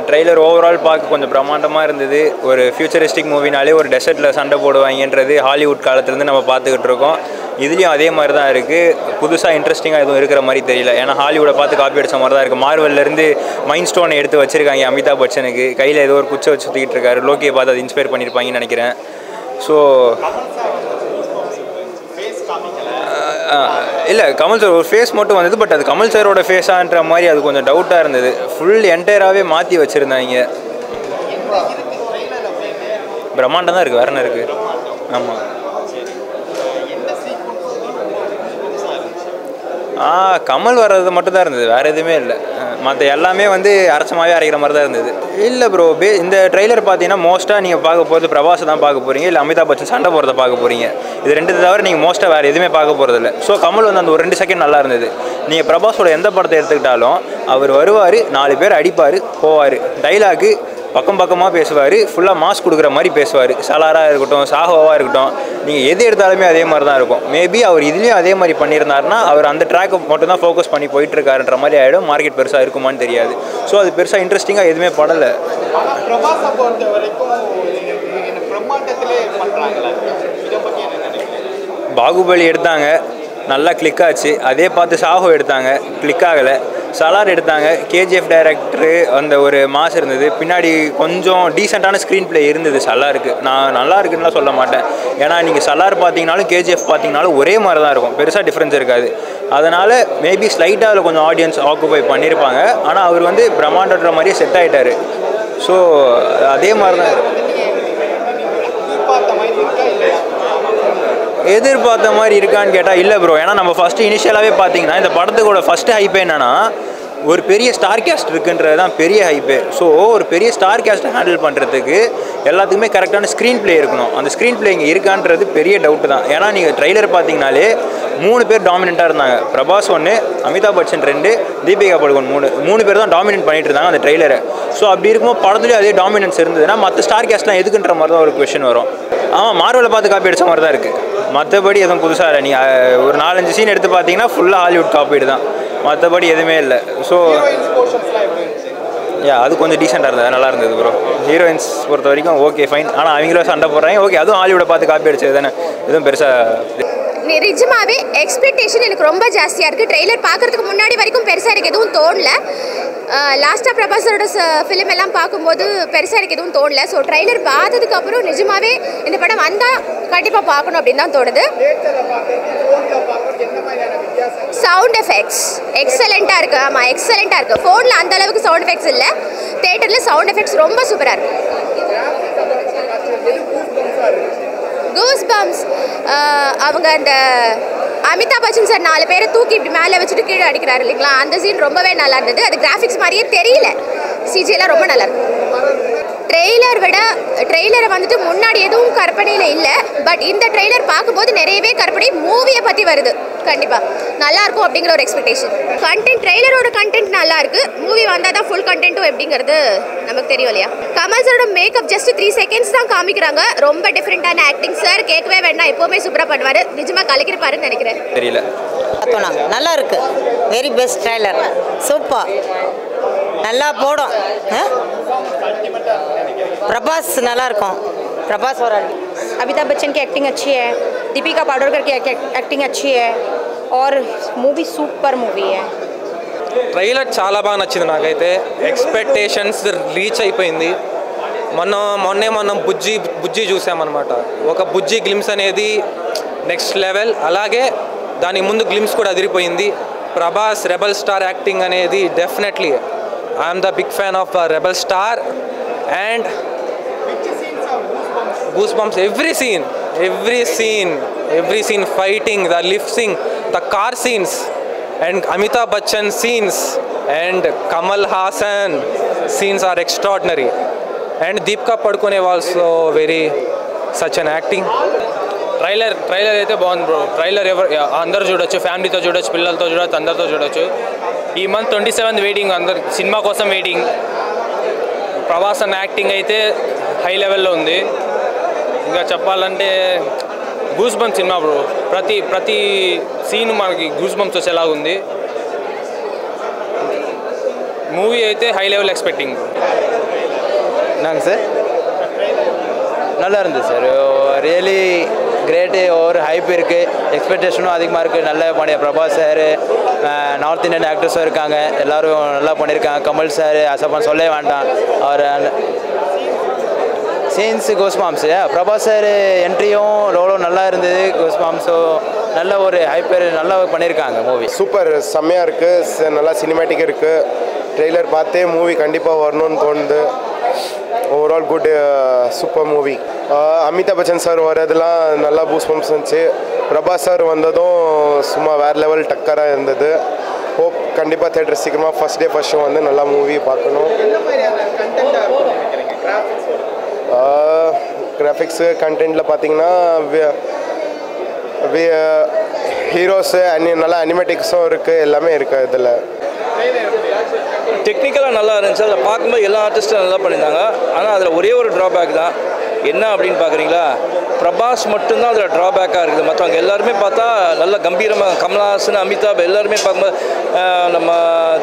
Trailer overall பார்க்க கொஞ்சம் பிரம்மாண்டமாக இருந்தது. ஒரு ஃபியூச்சரிஸ்டிக் மூவினாலே ஒரு டெசர்ட்டில் சண்டை போடுவாங்கன்றது ஹாலிவுட் காலத்துலேருந்து நம்ம பார்த்துக்கிட்டு இருக்கோம். இதுலேயும் அதே மாதிரி தான் இருக்குது. புதுசாக இன்ட்ரெஸ்டிங்காக எதுவும் இருக்கிற மாதிரி தெரியல. ஏன்னா ஹாலிவுட்டை பார்த்து காப்பி அடித்த மாதிரி தான் இருக்குது. மார்வல்லேருந்து மைண்ட் ஸ்டோனை எடுத்து வச்சுருக்காங்க அமிதாப் பச்சனுக்கு. கையில் ஏதோ ஒரு குச்சை வச்சு சுற்றிக்கிட்டு இருக்காரு. லோக்கியை பார்த்து அது இன்ஸ்பயர் பண்ணியிருப்பாங்கன்னு நினைக்கிறேன். ஸோ இல்லை, கமல் சார் ஒரு ஃபேஸ் மட்டும் வந்தது. பட் அது கமல் சாரோட ஃபேஸான்ற மாதிரி அது கொஞ்சம் டவுட்டாக இருந்தது. ஃபுல் என்டையராகவே மாற்றி வச்சுருந்தாங்க. பிரம்மாண்டம் தான் இருக்குது, வேற என்ன இருக்குது? ஆமாம். கமல் வர்றது மட்டும் தான் இருந்தது, வேறு எதுவுமே இல்லை. மற்ற எல்லாமே வந்து அரைச்சமாகவே அரைக்கிற மாதிரி தான் இருந்தது. இல்லை ப்ரோ, இந்த ட்ரெய்லர் பார்த்தீங்கன்னா மோஸ்ட்டாக நீங்கள் பார்க்க போகிறது பிரபாஸ் தான் பார்க்க போகிறீங்க, இல்லை அமிதாப் பச்சன் சண்டை போகிறத பார்க்க போகிறீங்க. இது ரெண்டு தவிர நீங்கள் மோஸ்ட்டாக வேறு எதுவுமே பார்க்க போகிறதில்ல. ஸோ கமல் வந்து அந்த ஒரு 2 செகண்ட் நல்லா இருந்தது. நீங்கள் பிரபாஸோட எந்த படத்தை எடுத்துக்கிட்டாலும் அவர் வருவார், 4 பேர் அடிப்பார், போவார். டைலாகு பக்கம் பக்கமாக பேசுவார், ஃபுல்லாக மாஸ் கொடுக்குற மாதிரி பேசுவார். சலாராக இருக்கட்டும், சாஹோவாக இருக்கட்டும், நீங்கள் எது எடுத்தாலுமே அதே மாதிரி தான் இருக்கும். மேபி அவர் இதுலேயும் அதே மாதிரி பண்ணியிருந்தாருன்னா அவர் அந்த ட்ராக்கை மட்டும் தான் ஃபோக்கஸ் பண்ணி போயிட்டுருக்காருன்ற மாதிரி ஆகிடும். மார்க்கெட் பெருசாக இருக்குமான்னு தெரியாது. ஸோ அது பெருசாக இன்ட்ரெஸ்டிங்காக எதுவுமே படலை. பாகுபலி எடுத்தாங்க, நல்லா கிளிக் ஆச்சு. அதே பார்த்து சாஹோ எடுத்தாங்க, கிளிக் ஆகலை. சலார் எடுத்தாங்க, கேஜிஎஃப் டைரக்டரு அந்த ஒரு மாஸ் இருந்தது. பின்னாடி கொஞ்சம் டீசெண்டான ஸ்க்ரீன் பிளே இருந்தது சலாருக்கு. நான் நல்லா இருக்குன்னுலாம் சொல்ல மாட்டேன். ஏன்னா நீங்கள் சலார் பார்த்தீங்கனாலும் கேஜிஎஃப் பார்த்தீங்கனாலும் ஒரே மாதிரி தான் இருக்கும், பெருசாக டிஃப்ரென்ஸ் இருக்காது. அதனால் மேபி ஸ்லைட்டாக அதில் கொஞ்சம் ஆடியன்ஸ் ஆக்குபை பண்ணியிருப்பாங்க. ஆனால் அவர் வந்து பிரம்மாண்டன்ற மாதிரியே செட் ஆகிட்டார். ஸோ அதே மாதிரி தான் எதிர்பார்த்த மாதிரி இருக்கான்னு கேட்டால் இல்லை ப்ரோ. ஏன்னா நம்ம ஃபஸ்ட்டு இனிஷியலாகவே பார்த்தீங்கன்னா இந்த படத்துக்கோட ஃபஸ்ட்டு ஹைப்பே என்னென்னா ஒரு பெரிய ஸ்டார் கேஸ்ட் இருக்குன்றது தான் பெரிய ஹைப்பே. ஸோ ஒரு பெரிய ஸ்டார் கேஸ்ட்டை ஹேண்டில் பண்ணுறதுக்கு எல்லாத்துக்குமே கரெக்டான ஸ்க்ரீன் பிளே இருக்கணும். அந்த ஸ்க்ரீன் பிளே இங்கே இருக்கான்றது பெரிய டவுட்டு தான். ஏன்னா நீங்கள் ட்ரெய்லர் பார்த்தீங்கனாலே 3 பேர் டாமினண்ட்டாக இருந்தாங்க. பிரபாஸ் 1, அமிதாப் பச்சன் 2, தீபிகா படுகோன் 3 பேர் தான் டாமினன்ட் பண்ணிட்டு இருந்தாங்க அந்த ட்ரெய்லரை. ஸோ அப்படி இருக்கும்போது படத்துலேயே அதே டாமினன்ஸ் இருந்ததுன்னா மற்ற ஸ்டார் கேஸ்ட்லாம் எதுக்குன்ற மாதிரி தான் ஒரு கொஷின் வரும். ஆமாம், மார்வலை பார்த்து காப்பி அடித்த மாதிரி தான் இருக்குது. மற்றபடி எதுவும் புதுசாக இல்லை. நீங்கள் ஒரு 4-5 சீன் எடுத்து பார்த்தீங்கன்னா ஃபுல்லாக ஹாலிவுட் காப்பீடு தான், மற்றபடி எதுவுமே இல்லை. ஸோ அது கொஞ்சம் டீசெண்டாக இருந்தது, நல்லா இருந்தது ப்ரோ. ஹீரோயின்ஸ் பொறுத்த வரைக்கும் ஓகே ஃபைன். ஆனால் அவங்களும் சண்டை போடுறாங்க, ஓகே, அதுவும் ஹாலிவுட்டை பார்த்து காப்பி அடிச்சது தானே, எதுவும் பெருசாக. நிஜமாவே எக்ஸ்பெக்டேஷன் எனக்கு ரொம்ப ஜாஸ்தியாக இருக்குது. ட்ரெய்லர் பார்க்குறதுக்கு முன்னாடி வரைக்கும் பெருசாக எனக்கு எதுவும் தோணல. லாஸ்ட்டாக பிரபாஸரோட ஃபிலிம் எல்லாம் பார்க்கும்போது பெருசாக எனக்கு எதுவும் தோணல. ஸோ ட்ரெய்லர் பார்த்ததுக்கப்புறம் நிஜமாவே இந்த படம் வந்தால் கண்டிப்பாக பார்க்கணும் அப்படின்னு தான் தோணுது. சவுண்ட் எஃபெக்ட்ஸ் எக்ஸலண்ட்டாக இருக்குது. ஆமாம், எக்ஸலண்ட்டாக இருக்குது. ஃபோனில் அந்த அளவுக்கு சவுண்ட் எஃபெக்ட்ஸ் இல்லை, தேட்டரில் சவுண்ட் எஃபெக்ட்ஸ் ரொம்ப சூப்பராக இருக்குது. கூஸ் பம்ப்ஸ் அவங்க அந்த அமிதாப் பச்சன் சார் 4 பேரை தூக்கி இப்படி மேலே வச்சுட்டு கீழே அடிக்கிறாரு இல்லைங்களா, அந்த சீன் ரொம்பவே நல்லா இருந்தது. அது கிராஃபிக்ஸ் மாதிரியே தெரியல, சிஜியெல்லாம் ரொம்ப நல்லா இருக்கு. ட்ரெய்லரை வந்துட்டு முன்னாடி எதுவும் கற்பனையில் இல்லை. பட் இந்த ட்ரெய்லர் பார்க்கும்போது நிறையவே கற்பனை மூவியை பற்றி வருது. கண்டிப்பாக நல்லாயிருக்கும் அப்படிங்கிற ஒரு எக்ஸ்பெக்டேஷன். ட்ரெய்லரோட கண்டென்ட் நல்லா இருக்குது. மூவி வந்தால் தான் ஃபுல் கண்டென்ட்டும் எப்படிங்கிறது நமக்கு தெரியும் இல்லையா. கமல் சாரோட மேக்கப் ஜஸ்ட் 3 செகண்ட்ஸ் தான் காமிக்கிறாங்க. ரொம்ப டிஃப்ரெண்ட்டான ஆக்டிங். சார் கேட்கவே வேண்டாம், எப்போவுமே சூப்பராக பண்ணுவார். நிஜமாக கலக்கிருப்பாருன்னு நினைக்கிறேன். தெரியல, நல்லா இருக்கு. வெரி பெஸ்ட் ட்ரெய்லர், சூப்பர், நல்லா போடும். प्रभास நல்லா இருக்கும். प्रभास और अमिताभ बच्चन की एक्टिंग अच्छी है, दीपिका पादुकोण की एक्टिंग अच्छी है और मूवी सुपर मूवी है. ట్రైలర్ చాలా బాగా నచ్చింది నాకైతే. ఎక్స్పెక్టేషన్స్ రీచ్ అయిపోయింది. మనం బుజ్జి చూసామన్నమాట. ఒక బుజ్జి గ్లిమ్స్ అనేది నెక్స్ట్ లెవెల్. అలాగే దాని ముందు గ్లిమ్స్ కూడా అదిరిపోయింది. ప్రభాస్ రెబల్ స్టార్ యాక్టింగ్ అనేది definitely I'm the big fan of rebel star and goosebumps every scene, fighting, the lifting, the car scenes, and Amitabh Bachchan scenes and Kamal Haasan scenes are extraordinary, and Deepika Padukone also very such an acting. Trailer అయితే బాగుంది bro. Trailer అందరూ చూడొచ్చు, ఫ్యామిలీతో చూడొచ్చు, పిల్లలతో చూడొచ్చు, అందరితో చూడొచ్చు. ఈ మంత్ 27th వెయిటింగ్, అందరు సినిమా కోసం వెయిటింగ్. ప్రభాస్ అన్న యాక్టింగ్ అయితే హై లెవెల్లో ఉంది. ఇంకా చెప్పాలంటే గూస్ బంప్స్ సినిమా బ్రో. ప్రతి సీన్ మనకి గూస్ బంప్స్ వచ్చేలాగా ఉంది. మూవీ అయితే హై లెవెల్ ఎక్స్పెక్టింగ్. நாங்கள் சார் நல்லா இருந்தது சார், ரியலி கிரேட்டு. ஒரு ஹைப் இருக்குது, எக்ஸ்பெக்டேஷனும் அதிகமாக இருக்குது. நல்லா பண்ணி பிரபாஸ் சார், நார்த் இந்தியன் ஆக்டர்ஸும் இருக்காங்க, எல்லோரும் நல்லா பண்ணியிருக்காங்க. கமல் சார் அசப்பான் சொல்லவே வேண்டாம். அவர் சீன்ஸு கோஸ்மாம்ஸு பிரபாஸ் சார் என்ட்ரியும் ரோலும் நல்லா இருந்தது. கோஸ்மாம்ஸும் நல்ல ஒரு ஹைப்பர் நல்லா பண்ணியிருக்காங்க. மூவி சூப்பர், செம்மையாக இருக்குது, நல்லா சினிமேட்டிக் இருக்குது. ட்ரெய்லர் பார்த்தே மூவி கண்டிப்பாக வரணும்னு தோணுது. Overall good, super movie. Amitabh Bachchan sir வரதெல்லாம் நல்லா பூஸ்ட் பம்ப்ஸ் இருந்துச்சு. பிரபாஸ் சார் வந்ததும் சும்மா வேறு லெவல் டக்கராக இருந்தது. ஹோப் கண்டிப்பாக தேட்டர் சீக்கிரமாக ஃபஸ்ட் டே ஃபஸ்ட் ஷோ வந்து நல்லா மூவி பார்க்கணும். கிராஃபிக்ஸு கண்டென்ட்டில் பார்த்தீங்கன்னா ஹீரோஸு நல்லா அனிமேட்டிக்ஸும் இருக்குது, எல்லாமே இருக்குது இதில். டெக்னிக்கலாக நல்லா இருந்துச்சு, அதில் பார்க்கும்போது எல்லா ஆர்டிஸ்ட்டும் நல்லா பண்ணியிருந்தாங்க. ஆனால் அதில் ஒரே ஒரு ட்ராபேக் தான். என்ன அப்படின்னு பார்க்குறீங்களா, பிரபாஸ் மட்டும்தான் அதில் ட்ராபேக்காக இருக்குது. மற்றவங்க எல்லாருமே பார்த்தா நல்லா கம்பீரமாக, கமல்ஹாசன், அமிதாப் எல்லாருமே பார்க்கும்போது, நம்ம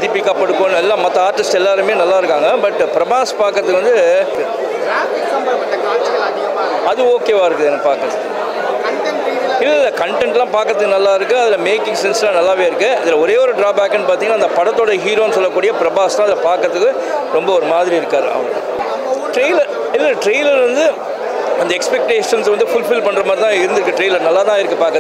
தீபிகா படுகோன் எல்லாம் மற்ற ஆர்டிஸ்ட் எல்லாருமே நல்லா இருக்காங்க. பட் பிரபாஸ் பார்க்கறதுக்கு வந்து அது ஓகேவாக இருக்குது எனக்கு பார்க்குறது. இல்லை கண்டென்ட்லாம் பார்க்கறதுக்கு நல்லா இருக்குது, அதில் மேக்கிங் சென்ஸ்லாம் நல்லாவே இருக்குது. இதில் ஒரே ஒரு ட்ராபேக்குன்னு பார்த்தீங்கன்னா அந்த படத்தோட ஹீரோன்னு சொல்லக்கூடிய பிரபாஸ் தான் அதை பார்க்கறதுக்கு ரொம்ப ஒரு மாதிரி இருக்கார். அவர் ட்ரெய்லர் வந்து அந்த எக்ஸ்பெக்டேஷன்ஸ் வந்து ஃபுல்ஃபில் பண்ணுற மாதிரி தான் இருந்திருக்கு. ட்ரெய்லர் நல்லா தான் இருக்குது பார்க்க.